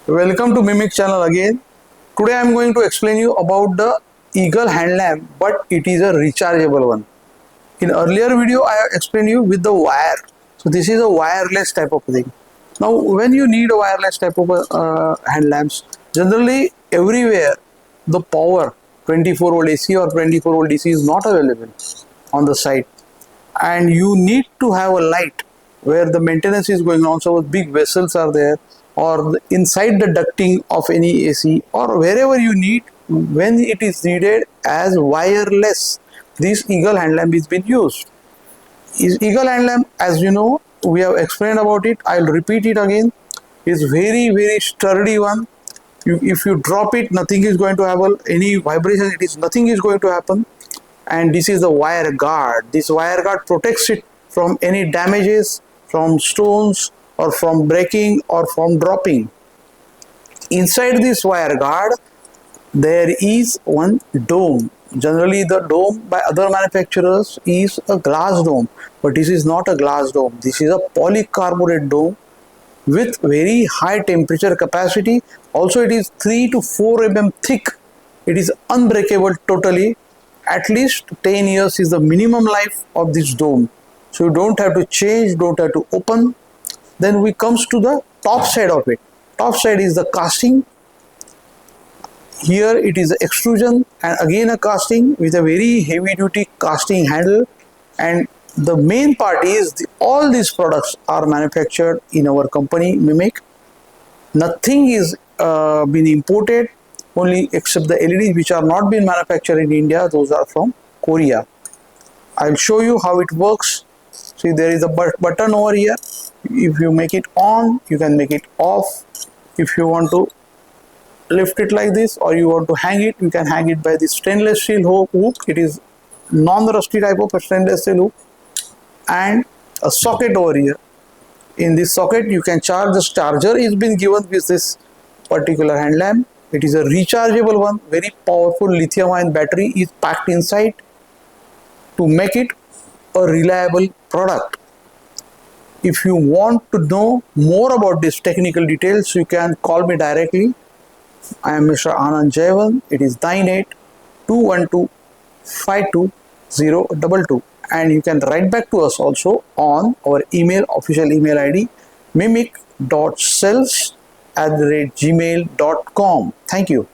Welcome to Mimic channel again. Today I am going to explain you about the Eagle hand lamp, but it is a rechargeable one. In earlier video I have explained you with the wire. So this is a wireless type of thing. Now when you need a wireless type of hand lamps, generally everywhere the power 24 volt AC or 24 volt DC is not available on the site, and you need to have a light where the maintenance is going on. So big vessels are there, or inside the ducting of any AC, or wherever you need, when it is needed as wireless, this Eagle hand lamp is being used. Is Eagle hand lamp, as you know, we have explained about it. I'll repeat it again. Is very sturdy one. If you drop it, nothing is going to have any vibration. Nothing is going to happen. And this is the wire guard. This wire guard protects it from any damages, from stones, or from breaking, or from dropping. Inside this wire guard there is one dome. Generally the dome by other manufacturers is a glass dome, but this is not a glass dome. This is a polycarbonate dome with very high temperature capacity. Also it is 3 to 4 mm thick. It is unbreakable totally. At least 10 years is the minimum life of this dome. So you don't have to change, don't have to open. Then we comes to the top side of it. Top side is the casting. Here it is extrusion, and again a casting with a very heavy duty casting handle. And the main part is all these products are manufactured in our company Mimic. Nothing is been imported, only except the LEDs which are not been manufactured in India. Those are from Korea. I'll show you how it works. See, there is a button over here. If you make it on, you can make it off. If you want to lift it like this, or you want to hang it, you can hang it by this stainless steel hook. It is non-rusty type of a stainless steel hook, and a socket over here. In this socket you can charge. The charger is been given with this particular hand lamp. It is a rechargeable one. Very powerful lithium ion battery is packed inside to make it a reliable product. If you want to know more about this technical details, you can call me directly. I am Mr. Anand. It is 98-212-52022, and you can write back to us also on our official email ID mimic.cells@gmail.com. Thank you.